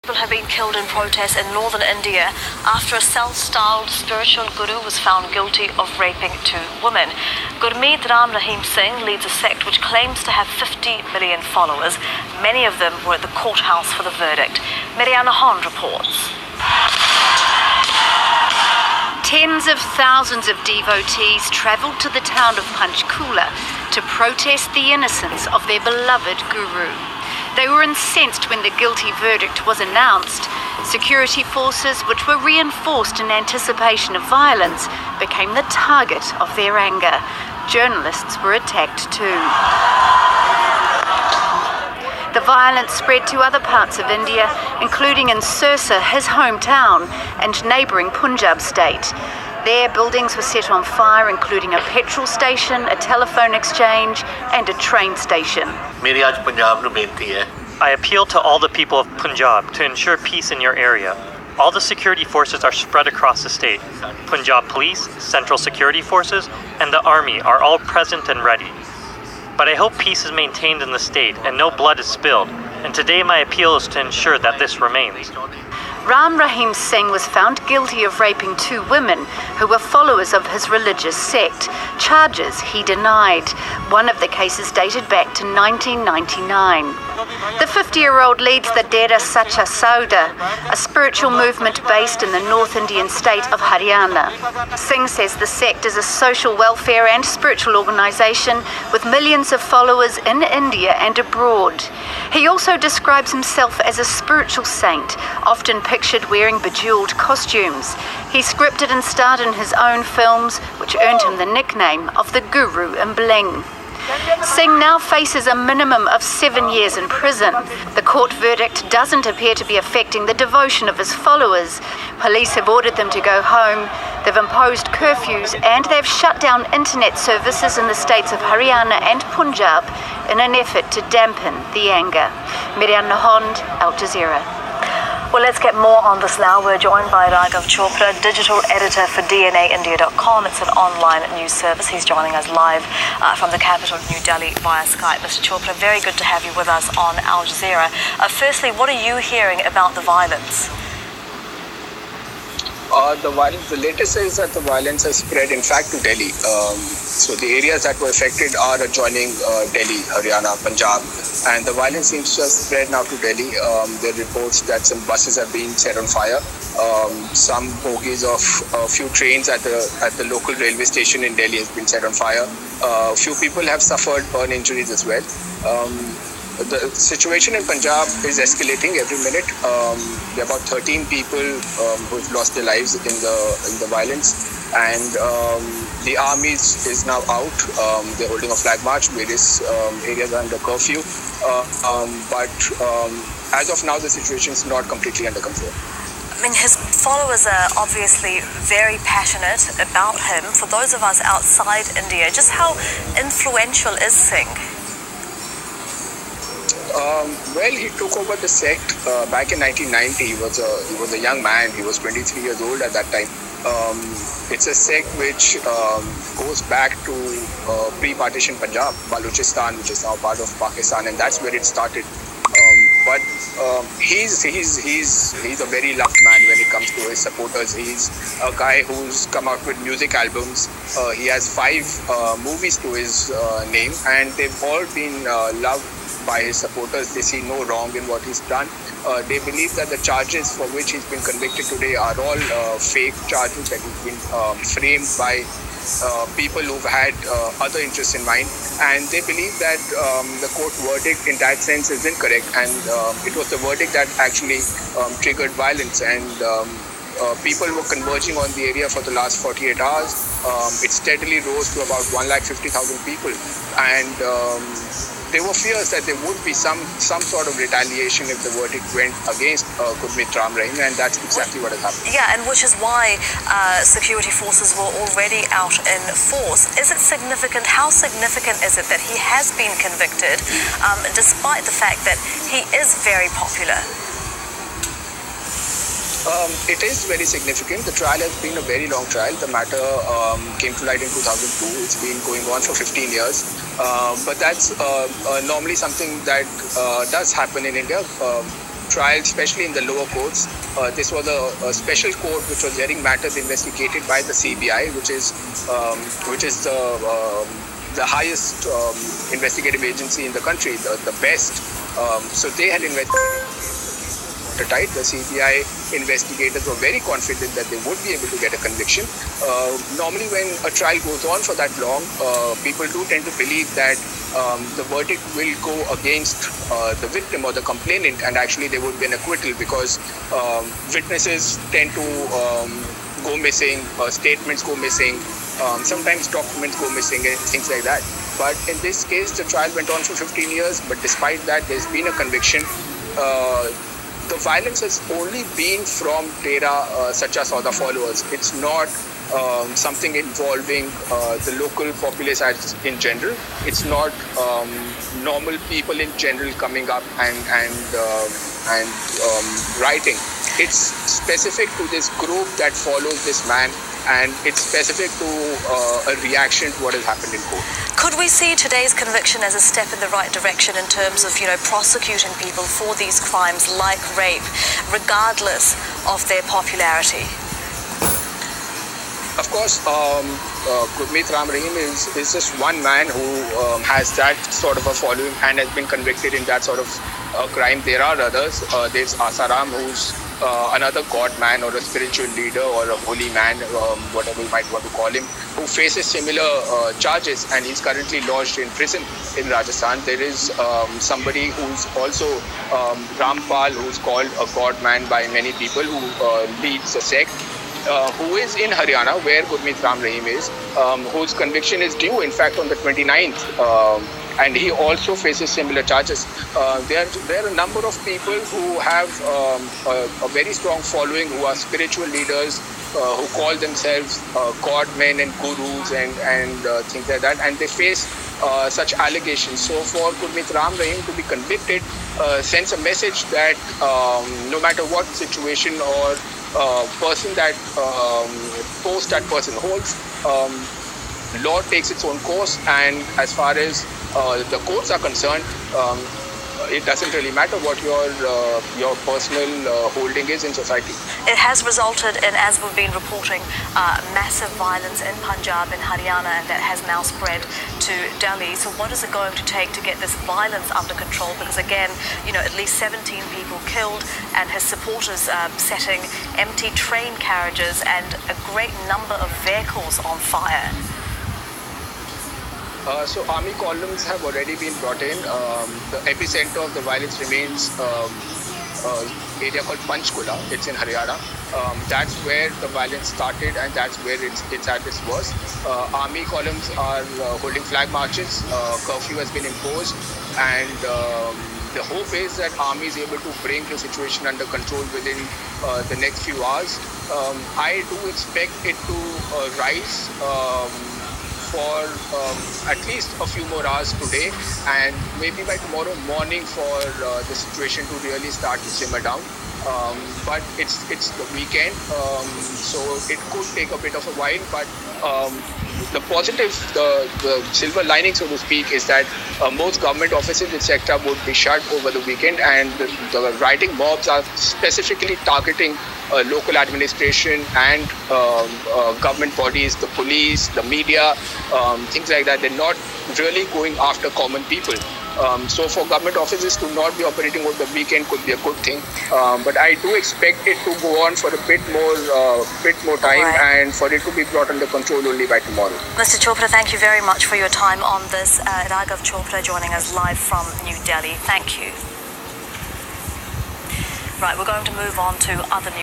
People have been killed in protests in northern India after a self-styled spiritual guru was found guilty of raping two women. Gurmeet Ram Rahim leads a sect which claims to have 50 million followers. Many of them were at the courthouse for the verdict. Mariana Hond reports. Tens of thousands of devotees travelled to the town of Panchkula to protest the innocence of their beloved guru. They were incensed when the guilty verdict was announced. Security forces, which were reinforced in anticipation of violence, became the target of their anger. Journalists were attacked too. The violence spread to other parts of India, including in Sirsa, his hometown, and neighbouring Punjab state. There, buildings were set on fire, including a petrol station, a telephone exchange, and a train station. I appeal to all the people of Punjab to ensure peace in your area. All the security forces are spread across the state. Punjab Police, Central Security Forces, and the Army are all present and ready. But I hope peace is maintained in the state and no blood is spilled, and today my appeal is to ensure that this remains. Ram Rahim Singh was found guilty of raping two women who were followers of his religious sect. Charges he denied. One of the cases dated back to 1999. The 50-year-old leads the Dera Sacha Sauda, a spiritual movement based in the North Indian state of Haryana. Singh says the sect is a social welfare and spiritual organisation with millions of followers in India and abroad. He also describes himself as a spiritual saint, often pictured wearing bejeweled costumes. He scripted and starred in his own films, which earned him the nickname of the Guru in Bling. Singh now faces a minimum of 7 years in prison. The court verdict doesn't appear to be affecting the devotion of his followers. Police have ordered them to go home. They've imposed curfews and they've shut down internet services in the states of Haryana and Punjab in an effort to dampen the anger. Mariana Hond, Al Jazeera. Well, let's get more on this now. We're joined by Raghav Chopra, digital editor for DNAindia.com. It's an online news service. He's joining us live from the capital of New Delhi via Skype. Mr. Chopra, very good to have you with us on Al Jazeera. Firstly, what are you hearing about the violence? The latest is that the violence has spread, in fact, to Delhi. So the areas that were affected are adjoining Delhi, Haryana, Punjab, and the violence seems to have spread now to Delhi. There are reports that some buses have been set on fire. Some bogies of a few trains at the local railway station in Delhi has been set on fire. A few people have suffered burn injuries as well. The situation in Punjab is escalating every minute. There are about 13 people who've lost their lives in the violence, and the army is now out. They're holding a flag march. Various areas are under curfew, but as of now, the situation is not completely under control. I mean, his followers are obviously very passionate about him. For those of us outside India, just how influential is Singh? Well, he took over the sect back in 1990. He was a young man. He was 23 years old at that time. It's a sect which goes back to pre-partition Punjab, Balochistan, which is now part of Pakistan, and that's where it started. But he's a very loved man when it comes to his supporters. He's a guy who's come out with music albums. He has 5 movies to his name, and they've all been loved by his supporters. They see no wrong in what he's done. They believe that the charges for which he's been convicted today are all fake charges that he's been framed by people who've had other interests in mind, and they believe that the court verdict in that sense is incorrect, and it was the verdict that actually triggered violence, and people were converging on the area for the last 48 hours. It steadily rose to about 150,000 people, and there were fears that there would be some sort of retaliation if the verdict went against Gurmeet Ram Rahim, and that's exactly what has happened. Yeah, and which is why security forces were already out in force. Is it significant? How significant is it that he has been convicted, despite the fact that he is very popular? It is very significant. The trial has been a very long trial. The matter came to light in 2002. It's been going on for 15 years. But that's normally something that does happen in India. trial, especially in the lower courts. This was a special court which was hearing matters investigated by the CBI, which is the highest investigative agency in the country, the best. So they had investigated. The CBI investigators were very confident that they would be able to get a conviction. Normally when a trial goes on for that long, people do tend to believe that the verdict will go against the victim or the complainant, and actually there would be an acquittal, because witnesses tend to go missing, statements go missing, sometimes documents go missing and things like that. But in this case, the trial went on for 15 years, but despite that, there's been a conviction. The violence has only been from Dera Sacha Sauda followers. It's not something involving the local populace in general. It's not normal people in general coming up and writing. It's specific to this group that follows this man, and it's specific to a reaction to what has happened in court. Could we see today's conviction as a step in the right direction in terms of, prosecuting people for these crimes like rape, regardless of their popularity? Of course, Gurmeet Ram Rahim is just one man who has that sort of a following and has been convicted in that sort of crime. There are others. There's Asaram, who's another god man or a spiritual leader or a holy man, whatever you might want to call him, who faces similar charges, and he's currently lodged in prison in Rajasthan. There is somebody who's also Rampal, who's called a god man by many people, who leads a sect, who is in Haryana, where Gurmeet Ram Rahim is, whose conviction is due, in fact, on the 29th. And he also faces similar charges. There are a number of people who have a very strong following, who are spiritual leaders, who call themselves god men and gurus and things like that, and they face such allegations. So for Gurmeet Ram Rahim to be convicted sends a message that no matter what situation or person that post that person holds, law takes its own course, and as far as the courts are concerned, it doesn't really matter what your personal holding is in society. It has resulted in, as we've been reporting, massive violence in Punjab and Haryana, and that has now spread to Delhi. So what is it going to take to get this violence under control? Because again, at least 17 people killed, and his supporters setting empty train carriages and a great number of vehicles on fire. So army columns have already been brought in. The epicenter of the violence remains area called Panchkula. It's in Haryana. That's where the violence started, and that's where it's at its worst. Army columns are holding flag marches. Curfew has been imposed, and the hope is that army is able to bring the situation under control within the next few hours. I do expect it to rise for at least a few more hours today, and maybe by tomorrow morning for the situation to really start to simmer down. But it's the weekend, so it could take a bit of a while, but the positive, the silver lining, so to speak, is that most government offices, etc., would be shut over the weekend, and the rioting mobs are specifically targeting local administration and government bodies, the police, the media, things like that. They're not really going after common people. So for government offices to not be operating over the weekend could be a good thing. But I do expect it to go on for a bit more time, right, and for it to be brought under control only by tomorrow. Mr. Chopra, thank you very much for your time on this. Raghav Chopra joining us live from New Delhi. Thank you. Right, we're going to move on to other news.